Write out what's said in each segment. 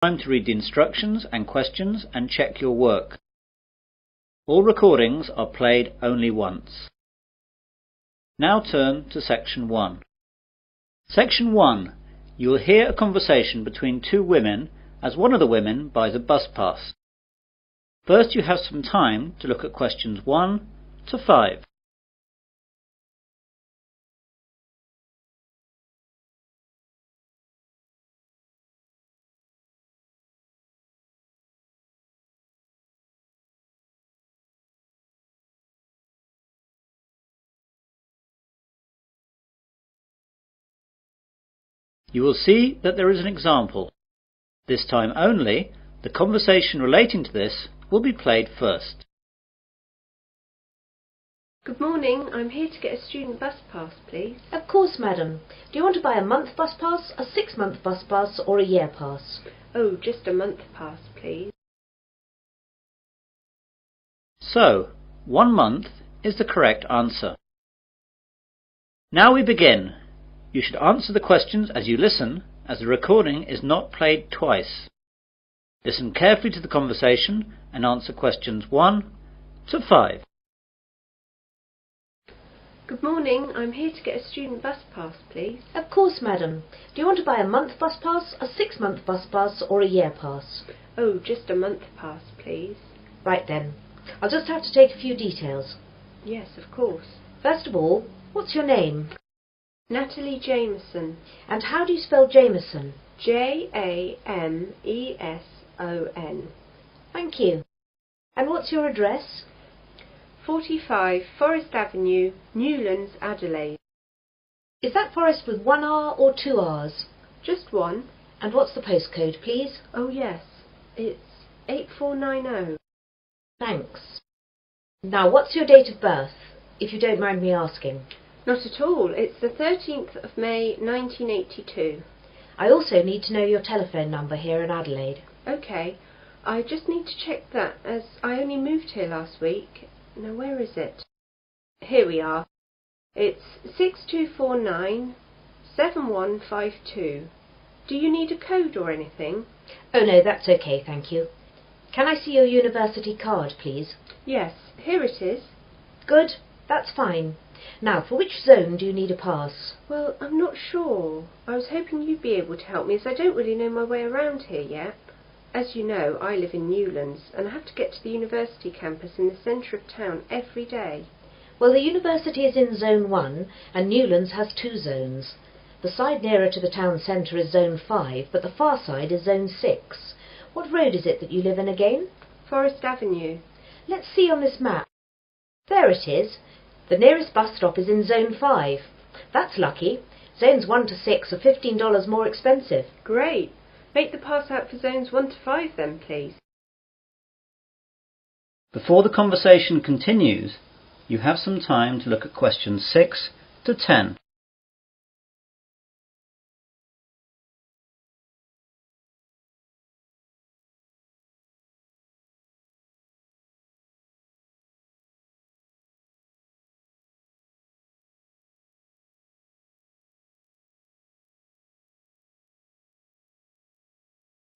Time to read the instructions and questions and check your work. All recordings are played only once. Now turn to Section 1. Section 1. You will hear a conversation between two women as one of the women buys a bus pass. First you have some time to look at questions 1 to 5. You will see that there is an example. This time only, the conversation relating to this will be played first. Good morning, I'm here to get a student bus pass, please. Of course, madam. Do you want to buy a month bus pass, a 6-month bus pass or a year pass? Oh, just a month pass, please. So, 1 month is the correct answer. Now we begin. You should answer the questions as you listen, as the recording is not played twice. Listen carefully to the conversation and answer questions 1 to 5. Good morning, I'm here to get a student bus pass, please. Of course, madam. Do you want to buy a month bus pass, a 6-month bus pass or a year pass? Oh, just a month pass, please. Right then. I'll just have to take a few details. Yes, of course. First of all, what's your name? Natalie Jameson. And how do you spell Jameson? Jameson. Thank you. And what's your address? 45 Forest Avenue, Newlands, Adelaide. Is that Forest with 1 R or 2 R's? Just one. And what's the postcode, please? Oh yes, it's 8490. Thanks. Now, what's your date of birth, if you don't mind me asking? Not at all, it's the 13th of May 1982. I also need to know your telephone number here in Adelaide. OK, I just need to check that as I only moved here last week. Now where is it? Here we are. It's 6249 7152. Do you need a code or anything? Oh no, that's okay, thank you. Can I see your university card, please? Yes, here it is. Good, that's fine. Now, for which zone do you need a pass? Well, I'm not sure. I was hoping you'd be able to help me as I don't really know my way around here yet. As you know, I live in Newlands and I have to get to the university campus in the centre of town every day. Well, the university is in Zone 1 and Newlands has 2 zones. The side nearer to the town centre is Zone 5, but the far side is Zone 6. What road is it that you live in again? Forest Avenue. Let's see on this map. There it is. The nearest bus stop is in Zone 5. That's lucky. Zones 1 to 6 are $15 more expensive. Great. Make the pass out for Zones 1 to 5 then, please. Before the conversation continues, you have some time to look at questions 6 to 10.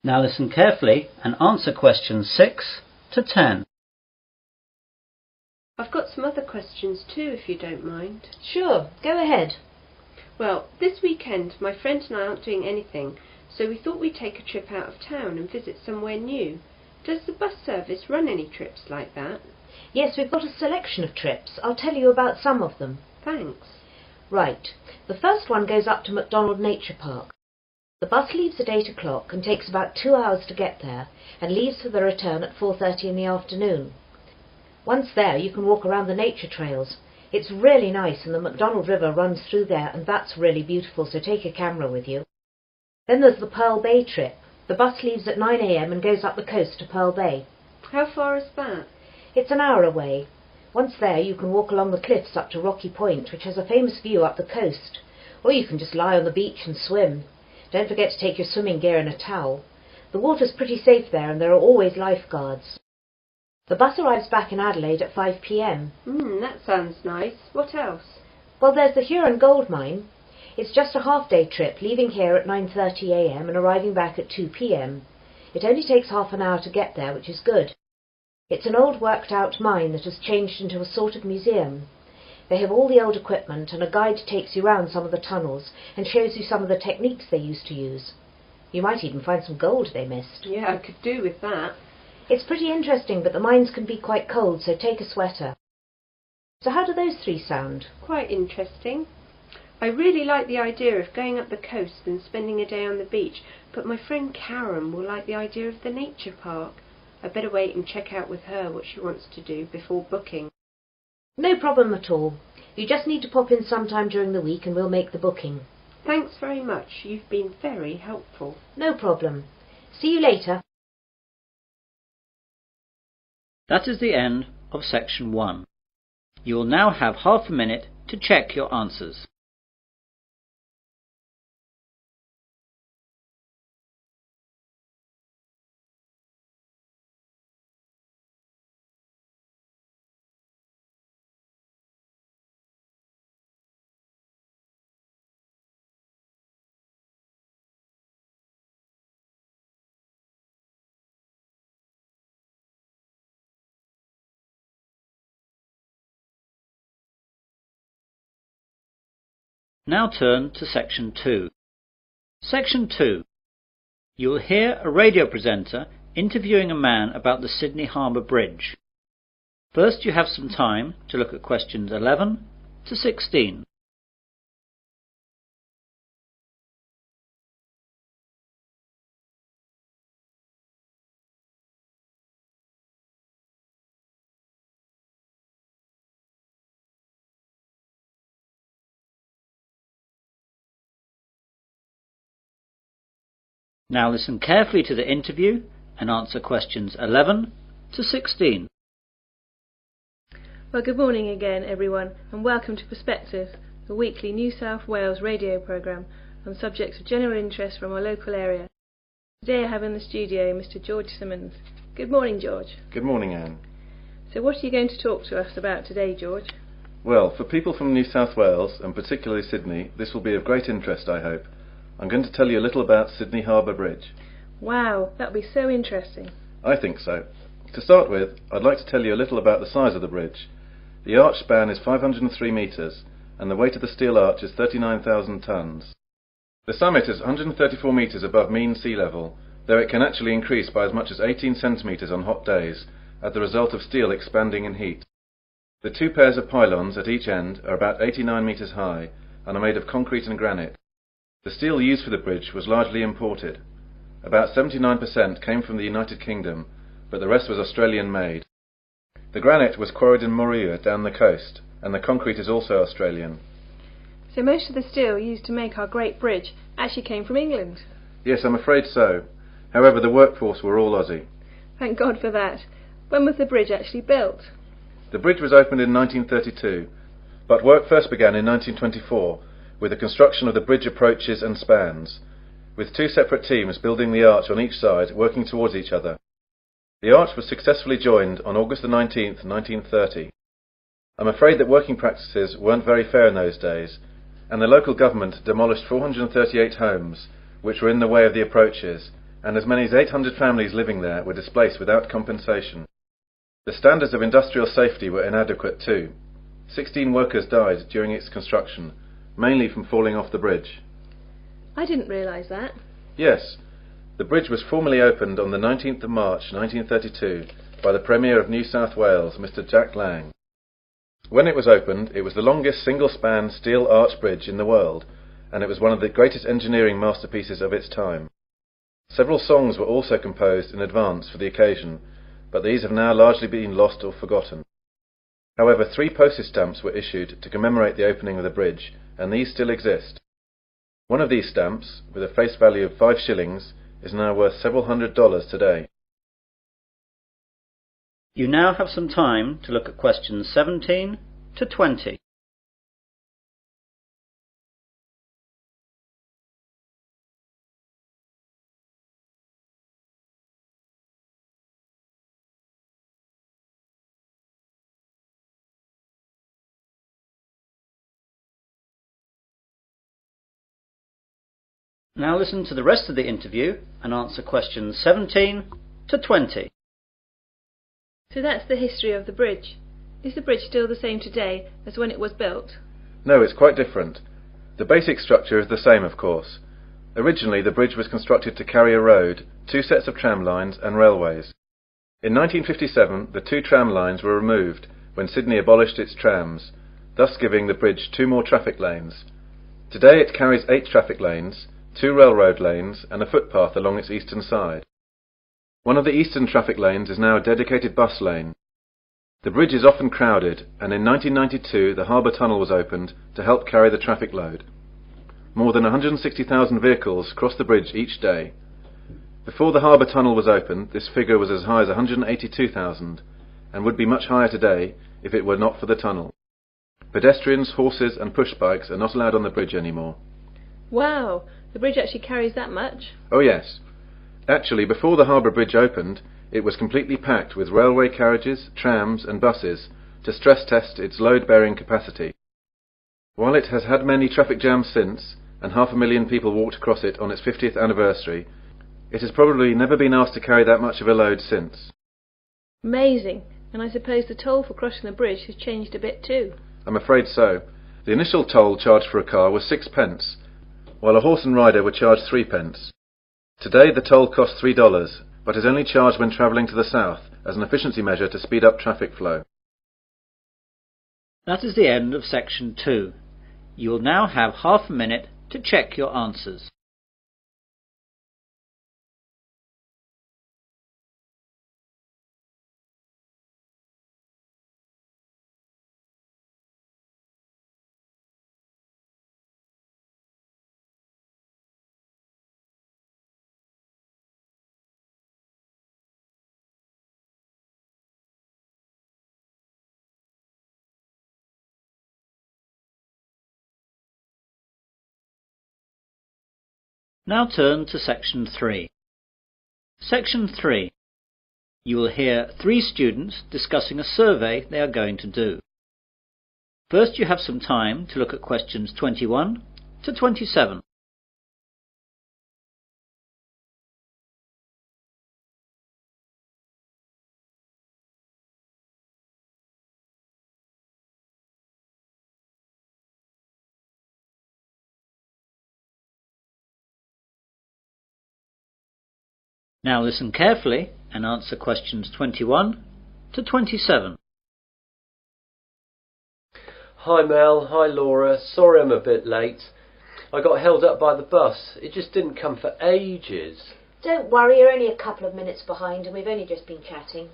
Now listen carefully and answer questions 6 to 10. I've got some other questions too, if you don't mind. Sure, go ahead. Well, this weekend my friend and I aren't doing anything, so we thought we'd take a trip out of town and visit somewhere new. Does the bus service run any trips like that? Yes, we've got a selection of trips. I'll tell you about some of them. Thanks. Right. The first one goes up to McDonald Nature Park. The bus leaves at 8 o'clock and takes about 2 hours to get there and leaves for the return at 4:30 in the afternoon. Once there, you can walk around the nature trails. It's really nice and the McDonald River runs through there and that's really beautiful, so take a camera with you. Then there's the Pearl Bay trip. The bus leaves at 9 a.m. and goes up the coast to Pearl Bay. How far is that? It's an hour away. Once there, you can walk along the cliffs up to Rocky Point, which has a famous view up the coast. Or you can just lie on the beach and swim. Don't forget to take your swimming gear and a towel. The water's pretty safe there and there are always lifeguards. The bus arrives back in Adelaide at 5 p.m. That sounds nice. What else? Well, there's the Huron Gold Mine. It's just a half-day trip, leaving here at 9:30 a.m. and arriving back at 2 p.m. It only takes half an hour to get there, which is good. It's an old worked-out mine that has changed into a sort of museum. They have all the old equipment, and a guide takes you round some of the tunnels and shows you some of the techniques they used to use. You might even find some gold they missed. Yeah, I could do with that. It's pretty interesting, but the mines can be quite cold, so take a sweater. So how do those three sound? Quite interesting. I really like the idea of going up the coast and spending a day on the beach, but my friend Karen will like the idea of the nature park. I better wait and check out with her what she wants to do before booking. No problem at all. You just need to pop in sometime during the week and we'll make the booking. Thanks very much. You've been very helpful. No problem. See you later. That is the end of section 1. You will now have half a minute to check your answers. Now turn to section 2. Section 2. You will hear a radio presenter interviewing a man about the Sydney Harbour Bridge. First, you have some time to look at questions 11 to 16. Now listen carefully to the interview and answer questions 11 to 16. Well, good morning again, everyone, and welcome to Perspective, the weekly New South Wales radio programme on subjects of general interest from our local area. Today I have in the studio Mr. George Simmons. Good morning, George. Good morning, Anne. So what are you going to talk to us about today, George? Well, for people from New South Wales, and particularly Sydney, this will be of great interest, I hope. I'm going to tell you a little about Sydney Harbour Bridge. Wow, that'll be so interesting. I think so. To start with, I'd like to tell you a little about the size of the bridge. The arch span is 503 metres, and the weight of the steel arch is 39,000 tonnes. The summit is 134 metres above mean sea level, though it can actually increase by as much as 18 centimetres on hot days, as the result of steel expanding in heat. The two pairs of pylons at each end are about 89 metres high, and are made of concrete and granite. The steel used for the bridge was largely imported. About 79% came from the United Kingdom, but the rest was Australian made. The granite was quarried in Moruya down the coast, and the concrete is also Australian. So most of the steel used to make our great bridge actually came from England? Yes, I'm afraid so. However, the workforce were all Aussie. Thank God for that. When was the bridge actually built? The bridge was opened in 1932, but work first began in 1924 with the construction of the bridge approaches and spans, with two separate teams building the arch on each side, working towards each other. The arch was successfully joined on August the 19th, 1930. I'm afraid that working practices weren't very fair in those days, and the local government demolished 438 homes, which were in the way of the approaches, and as many as 800 families living there were displaced without compensation. The standards of industrial safety were inadequate too. 16 workers died during its construction, mainly from falling off the bridge. I didn't realise that. Yes, the bridge was formally opened on the 19th of March 1932 by the Premier of New South Wales, Mr. Jack Lang. When it was opened, it was the longest single-span steel arch bridge in the world, and it was one of the greatest engineering masterpieces of its time. Several songs were also composed in advance for the occasion, but these have now largely been lost or forgotten. However, 3 postage stamps were issued to commemorate the opening of the bridge, and these still exist. One of these stamps, with a face value of 5 shillings, is now worth several $100s today. You now have some time to look at questions 17 to 20. Now listen to the rest of the interview and answer questions 17 to 20. So that's the history of the bridge. Is the bridge still the same today as when it was built? No, it's quite different. The basic structure is the same, of course. Originally, the bridge was constructed to carry a road, 2 sets of tram lines and railways. In 1957, the 2 tram lines were removed when Sydney abolished its trams, thus giving the bridge 2 more traffic lanes. Today it carries 8 traffic lanes, 2 railroad lanes and a footpath along its eastern side. One of the eastern traffic lanes is now a dedicated bus lane. The bridge is often crowded, and in 1992 the Harbour tunnel was opened to help carry the traffic load. More than 160,000 vehicles cross the bridge each day. Before the Harbour tunnel was opened, this figure was as high as 182,000, and would be much higher today if it were not for the tunnel. Pedestrians, horses and push bikes are not allowed on the bridge anymore. Wow! The bridge actually carries that much? Oh yes. Actually, before the Harbour Bridge opened, it was completely packed with railway carriages, trams and buses to stress test its load-bearing capacity. While it has had many traffic jams since, and 500,000 people walked across it on its 50th anniversary, it has probably never been asked to carry that much of a load since. Amazing! And I suppose the toll for crossing the bridge has changed a bit too? I'm afraid so. The initial toll charged for a car was 6 pence, while a horse and rider were charged 3 pence. Today the toll costs $3, but is only charged when travelling to the south as an efficiency measure to speed up traffic flow. That is the end of section 2. You will now have half a minute to check your answers. Now turn to section 3. Section 3. You will hear 3 students discussing a survey they are going to do. First, you have some time to look at questions 21 to 27. Now listen carefully and answer questions 21 to 27. Hi Mel, hi Laura, sorry I'm a bit late. I got held up by the bus, it just didn't come for ages. Don't worry, you're only a couple of minutes behind and we've only just been chatting.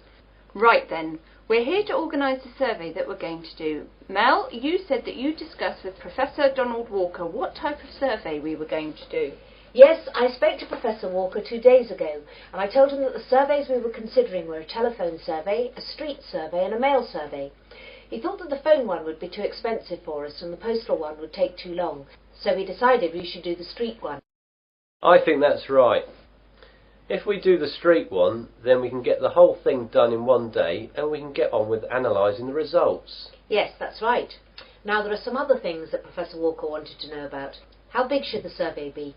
Right then, we're here to organise the survey that we're going to do. Mel, you said that you discussed with Professor Donald Walker what type of survey we were going to do. Yes, I spoke to Professor Walker 2 days ago, and I told him that the surveys we were considering were a telephone survey, a street survey and a mail survey. He thought that the phone one would be too expensive for us and the postal one would take too long, so we decided we should do the street one. I think that's right. If we do the street one, then we can get the whole thing done in one day and we can get on with analysing the results. Yes, that's right. Now there are some other things that Professor Walker wanted to know about. How big should the survey be?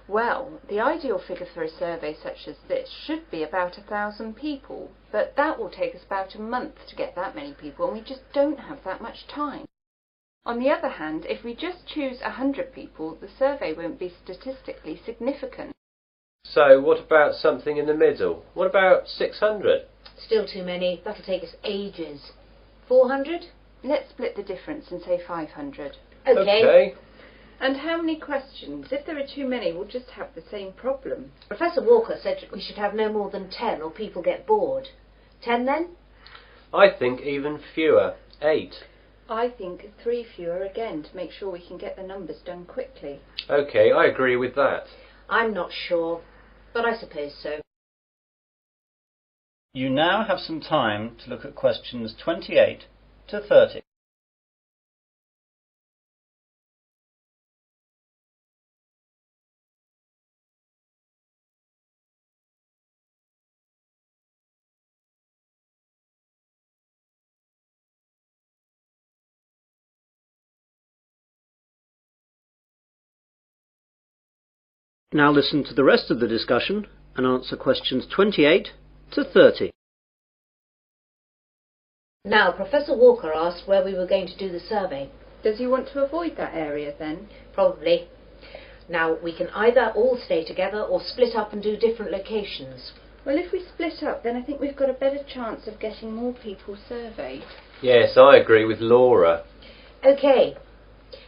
Well, the ideal figure for a survey such as this should be about 1,000 people, but that will take us about a month to get that many people, and we just don't have that much time. On the other hand, if we just choose 100 people, the survey won't be statistically significant. So what about something in the middle? What about 600? Still too many. That'll take us ages. 400? Let's split the difference and say 500. Okay. And how many questions? If there are too many, we'll just have the same problem. Professor Walker said we should have no more than 10 or people get bored. 10 then? I think even fewer. 8. I think 3 fewer again to make sure we can get the numbers done quickly. OK, I agree with that. I'm not sure, but I suppose so. You now have some time to look at questions 28 to 30. Now listen to the rest of the discussion and answer questions 28 to 30. Now, Professor Walker asked where we were going to do the survey. Does he want to avoid that area then? Probably. Now, we can either all stay together or split up and do different locations. Well, if we split up, then I think we've got a better chance of getting more people surveyed. Yes, I agree with Laura. OK.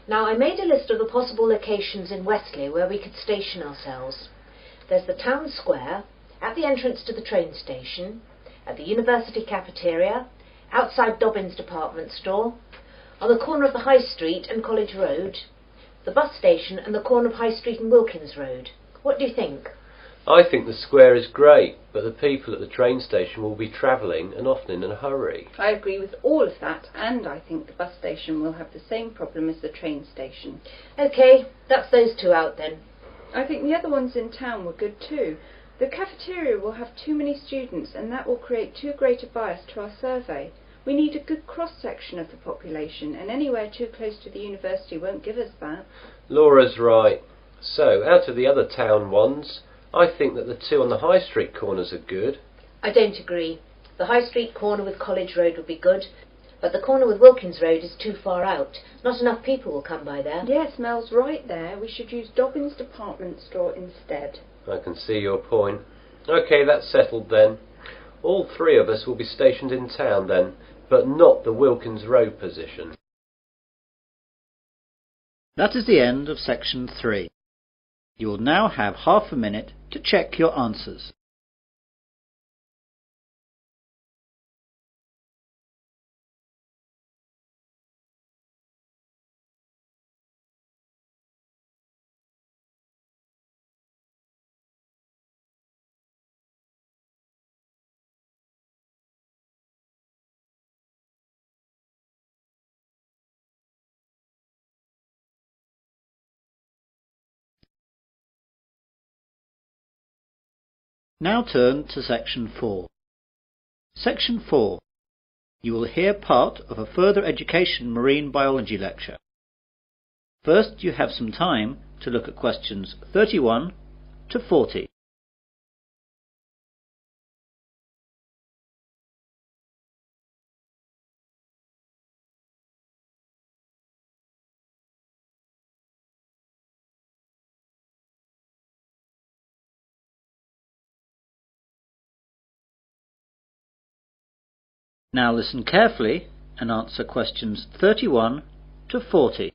Now, I made a list of the possible locations in Wesley where we could station ourselves. There's the town square, at the entrance to the train station, at the university cafeteria, outside Dobbin's department store, on the corner of the High Street and College Road, the bus station and the corner of High Street and Wilkins Road. What do you think? I think the square is great, but the people at the train station will be travelling and often in a hurry. I agree with all of that, and I think the bus station will have the same problem as the train station. OK, that's those two out then. I think the other ones in town were good too. The cafeteria will have too many students, and that will create too great a bias to our survey. We need a good cross-section of the population, and anywhere too close to the university won't give us that. Laura's right. So, out of the other town ones, I think that the two on the High Street corners are good. I don't agree. The High Street corner with College Road would be good, but the corner with Wilkins Road is too far out. Not enough people will come by there. Yes, Mel's right there. We should use Dobbin's department store instead. I can see your point. OK, that's settled then. All three of us will be stationed in town then, but not the Wilkins Road position. That is the end of section 3. You will now have half a minute to check your answers. Now turn to section 4. Section 4. You will hear part of a further education marine biology lecture. First, you have some time to look at questions 31 to 40. Now listen carefully and answer questions 31 to 40.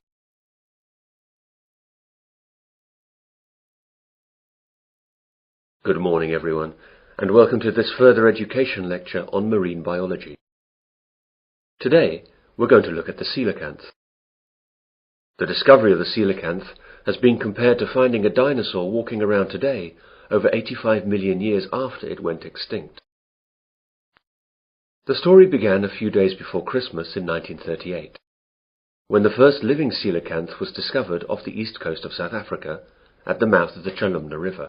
Good morning everyone, and welcome to this further education lecture on marine biology. Today we're going to look at the coelacanth. The discovery of the coelacanth has been compared to finding a dinosaur walking around today over 85 million years after it went extinct. The story began a few days before Christmas in 1938, when the first living coelacanth was discovered off the east coast of South Africa at the mouth of the Chalumna River.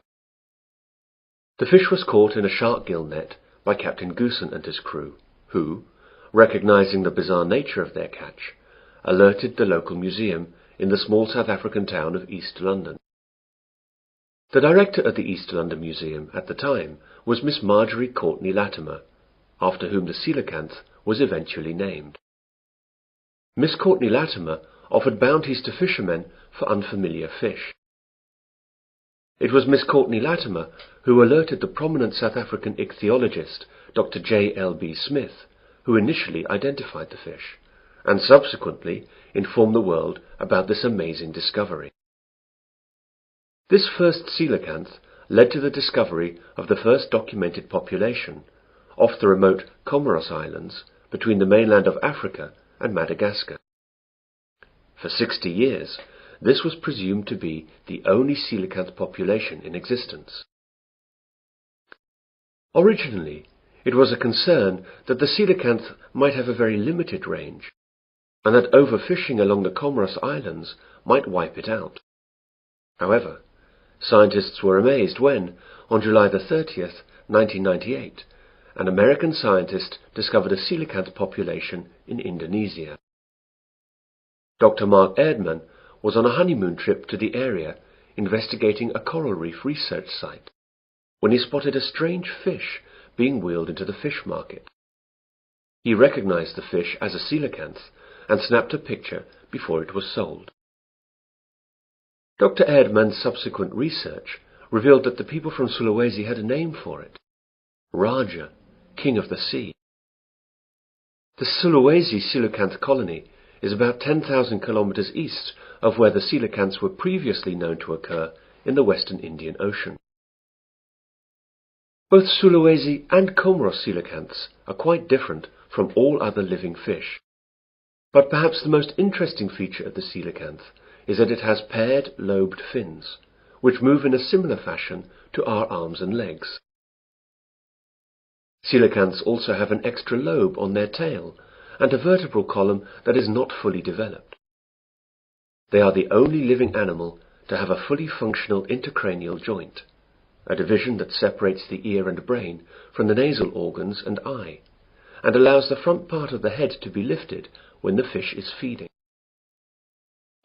The fish was caught in a shark gill net by Captain Goosen and his crew, who, recognizing the bizarre nature of their catch, alerted the local museum in the small South African town of East London. The director at the East London Museum at the time was Miss Marjorie Courtney Latimer, after whom the coelacanth was eventually named. Miss Courtney Latimer offered bounties to fishermen for unfamiliar fish. It was Miss Courtney Latimer who alerted the prominent South African ichthyologist Dr. J. L. B. Smith, who initially identified the fish, and subsequently informed the world about this amazing discovery. This first coelacanth led to the discovery of the first documented population off the remote Comoros Islands between the mainland of Africa and Madagascar. For 60 years, this was presumed to be the only coelacanth population in existence. Originally, it was a concern that the coelacanth might have a very limited range, and that overfishing along the Comoros Islands might wipe it out. However, scientists were amazed when, on July 30th, 1998, an American scientist discovered a coelacanth population in Indonesia. Dr. Mark Erdmann was on a honeymoon trip to the area investigating a coral reef research site when he spotted a strange fish being wheeled into the fish market. He recognized the fish as a coelacanth and snapped a picture before it was sold. Dr. Erdmann's subsequent research revealed that the people from Sulawesi had a name for it: Raja, King of the Sea. The Sulawesi coelacanth colony is about 10,000 kilometers east of where the coelacanths were previously known to occur in the western Indian Ocean. Both Sulawesi and Comoros coelacanths are quite different from all other living fish, but perhaps the most interesting feature of the coelacanth is that it has paired lobed fins, which move in a similar fashion to our arms and legs. Coelacanths also have an extra lobe on their tail and a vertebral column that is not fully developed. They are the only living animal to have a fully functional intercranial joint, a division that separates the ear and brain from the nasal organs and eye, and allows the front part of the head to be lifted when the fish is feeding.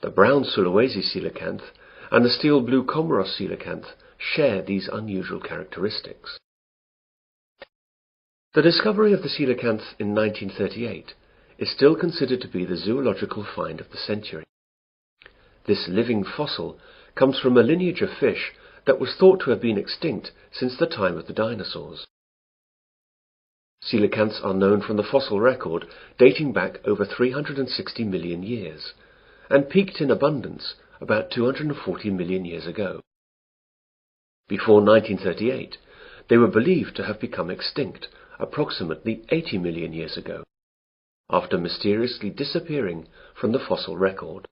The brown Sulawesi coelacanth and the steel blue Comoros coelacanth share these unusual characteristics. The discovery of the coelacanth in 1938 is still considered to be the zoological find of the century. This living fossil comes from a lineage of fish that was thought to have been extinct since the time of the dinosaurs. Coelacanths are known from the fossil record dating back over 360 million years, and peaked in abundance about 240 million years ago. Before 1938, they were believed to have become extinct approximately 80 million years ago, after mysteriously disappearing from the fossil record.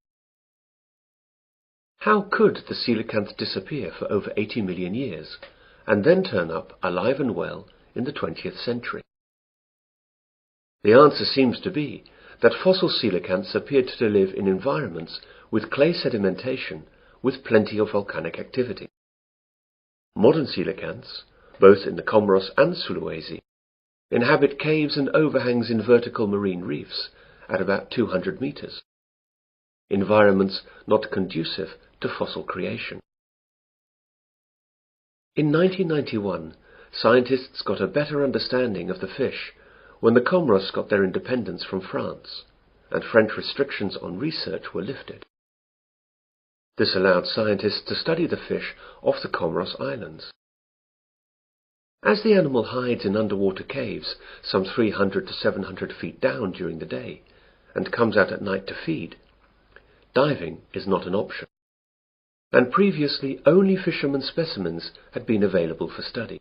How could the coelacanth disappear for over 80 million years, and then turn up alive and well in the 20th century? The answer seems to be that fossil coelacanths appeared to live in environments with clay sedimentation with plenty of volcanic activity. Modern coelacanths, both in the Comoros and Sulawesi, inhabit caves and overhangs in vertical marine reefs at about 200 meters, environments not conducive to fossil creation. In 1991, scientists got a better understanding of the fish when the Comoros got their independence from France, and French restrictions on research were lifted. This allowed scientists to study the fish off the Comoros Islands. As the animal hides in underwater caves some 300 to 700 feet down during the day and comes out at night to feed, diving is not an option, and previously only fishermen's specimens had been available for study.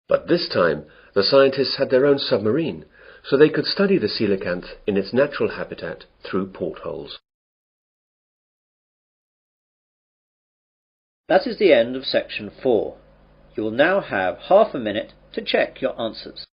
But this time the scientists had their own submarine, so they could study the coelacanth in its natural habitat through portholes. That is the end of section 4. You will now have half a minute to check your answers.